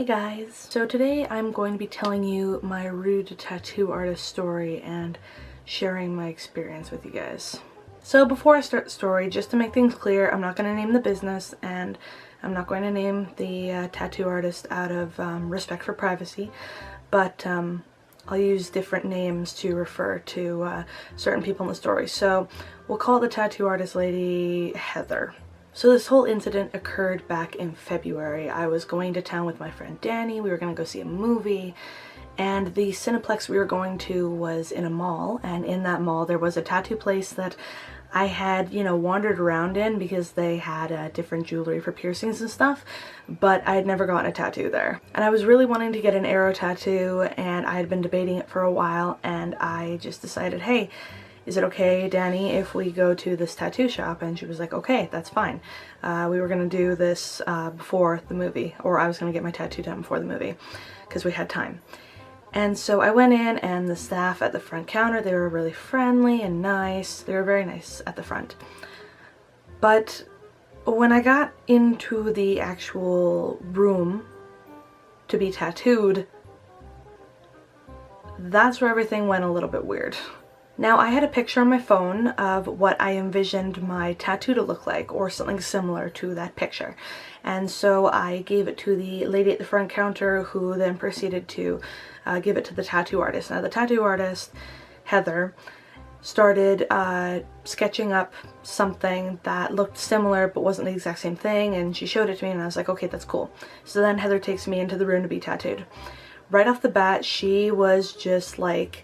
Hey guys! So today I'm going to be telling you my rude tattoo artist story and sharing my experience with you guys. So before I start the story, just to make things clear, I'm not going to name the business and I'm not going to name the tattoo artist out of respect for privacy, but I'll use different names to refer to certain people in the story. So we'll call the tattoo artist lady Heather. So this whole incident occurred back in February. I was going to town with my friend Danny. We were going to go see a movie, and the Cineplex we were going to was in a mall, and in that mall there was a tattoo place that I had, wandered around in because they had different jewelry for piercings and stuff, but I had never gotten a tattoo there. And I was really wanting to get an arrow tattoo, and I had been debating it for a while, and I just decided, hey, is it okay, Danny, if we go to this tattoo shop? And she was like, okay, that's fine. We were going to do this before the movie, or I was going to get my tattoo done before the movie because we had time. And so I went in, and the staff at the front counter, they were really friendly and nice. They were very nice at the front. But when I got into the actual room to be tattooed, that's where everything went a little bit weird. Now, I had a picture on my phone of what I envisioned my tattoo to look like, or something similar to that picture. And so I gave it to the lady at the front counter, who then proceeded to give it to the tattoo artist. Now, the tattoo artist, Heather, started sketching up something that looked similar but wasn't the exact same thing, and she showed it to me, and I was like, okay, that's cool. So then Heather takes me into the room to be tattooed. Right off the bat, she was just like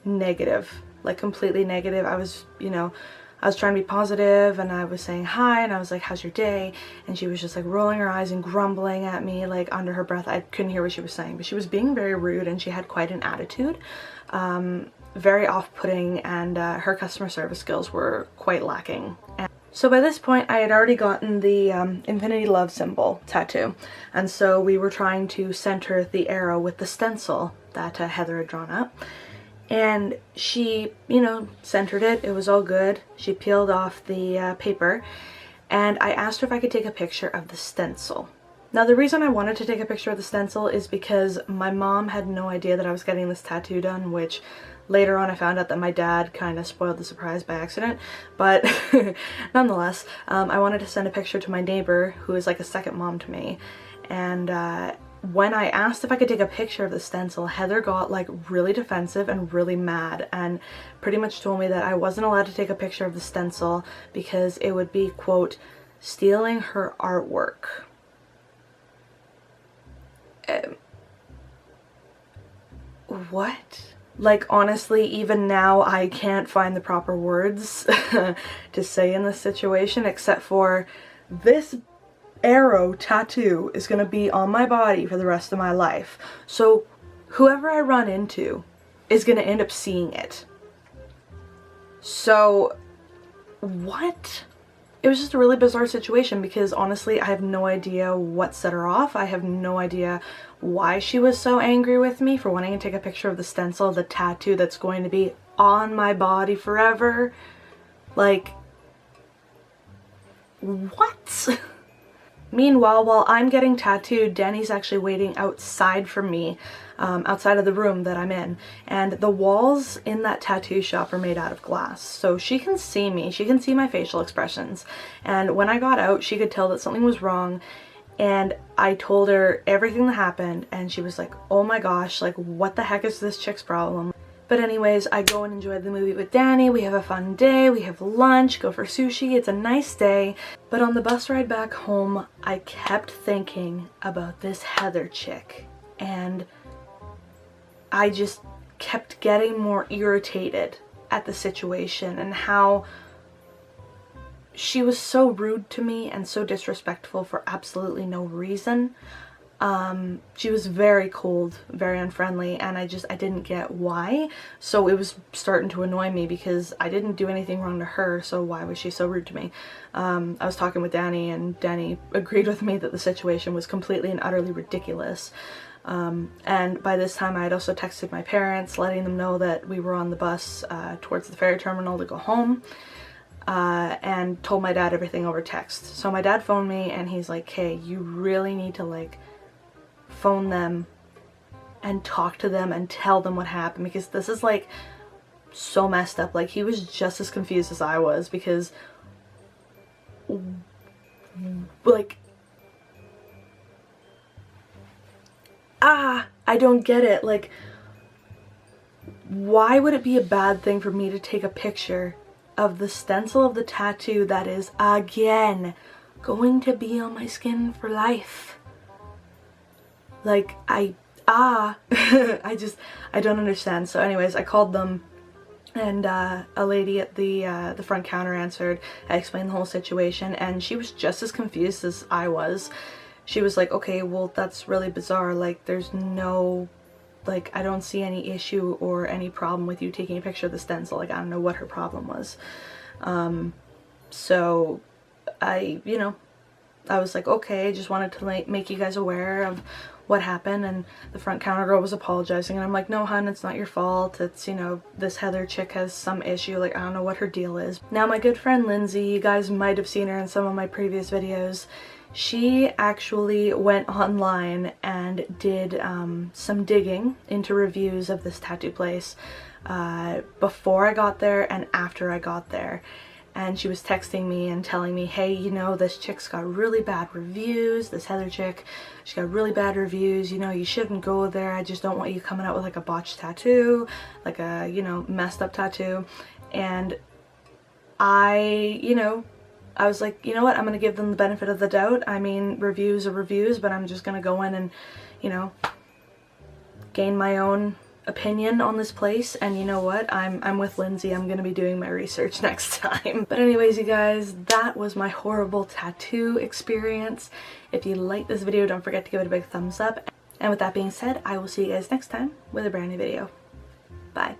negative. Like completely negative. I was trying to be positive, and I was saying hi, and I was like, how's your day? And she was just like rolling her eyes and grumbling at me like under her breath. I couldn't hear what she was saying, but she was being very rude, and she had quite an attitude. Very off-putting, and her customer service skills were quite lacking. And so by this point, I had already gotten the infinity love symbol tattoo, and so we were trying to center the arrow with the stencil that Heather had drawn up. And she, centered it. It was all good. She peeled off the paper, and I asked her if I could take a picture of the stencil. Now, the reason I wanted to take a picture of the stencil is because my mom had no idea that I was getting this tattoo done, which later on I found out that my dad kind of spoiled the surprise by accident. But nonetheless, I wanted to send a picture to my neighbor, who is like a second mom to me, and when I asked if I could take a picture of the stencil, Heather got like really defensive and really mad, and pretty much told me that I wasn't allowed to take a picture of the stencil because it would be, quote, stealing her artwork. What? Like, honestly, even now I can't find the proper words to say in this situation, except for this arrow tattoo is going to be on my body for the rest of my life. So whoever I run into is going to end up seeing it. So what? It was just a really bizarre situation, because honestly I have no idea what set her off. I have no idea why she was so angry with me for wanting to take a picture of the stencil, the tattoo that's going to be on my body forever. Like, what? Meanwhile, while I'm getting tattooed, Danny's actually waiting outside for me, outside of the room that I'm in. And the walls in that tattoo shop are made out of glass, so she can see me. She can see my facial expressions. And when I got out, she could tell that something was wrong. And I told her everything that happened, and she was like, oh my gosh, like, what the heck is this chick's problem? But anyways, I go and enjoy the movie with Danny. We have a fun day. We have lunch, go for sushi. It's a nice day. But on the bus ride back home, I kept thinking about this Heather chick. And I just kept getting more irritated at the situation, and how she was so rude to me and so disrespectful for absolutely no reason. She was very cold, very unfriendly, and I didn't get why. So it was starting to annoy me because I didn't do anything wrong to her, so why was she so rude to me? I was talking with Danny, and Danny agreed with me that the situation was completely and utterly ridiculous. And by this time I had also texted my parents, letting them know that we were on the bus towards the ferry terminal to go home. And told my dad everything over text. So my dad phoned me, and he's like, hey, you really need to like phone them and talk to them and tell them what happened, because this is like so messed up. Like, he was just as confused as I was, because like, I don't get it. Like, why would it be a bad thing for me to take a picture of the stencil of the tattoo that is, again, going to be on my skin for life? Like, I don't understand. So anyways, I called them, and a lady at the front counter answered. I explained the whole situation, and she was just as confused as I was. She was like, okay, well, that's really bizarre. Like, there's no, like, I don't see any issue or any problem with you taking a picture of the stencil. Like, I don't know what her problem was. So I, you know, I was like, okay, I just wanted to like make you guys aware of what happened. And the front counter girl was apologizing, and I'm like, no hun, it's not your fault. It's, you know, this Heather chick has some issue. Like, I don't know what her deal is. Now, my good friend Lindsay, you guys might have seen her in some of my previous videos. She actually went online and did some digging into reviews of this tattoo place before I got there and after I got there. And she was texting me and telling me, hey, you know, this chick's got really bad reviews, this Heather chick, she got really bad reviews, you know, you shouldn't go there. I just don't want you coming out with like a botched tattoo, like a, you know, messed up tattoo. And I, you know, I was like, you know what, I'm gonna give them the benefit of the doubt. I mean, reviews are reviews, but I'm just gonna go in and, you know, gain my own opinion on this place. And you know what, I'm with Lindsay. I'm gonna be doing my research next time. But anyways, you guys, that was my horrible tattoo experience. If you like this video, don't forget to give it a big thumbs up. And with that being said, I will see you guys next time with a brand new video. Bye.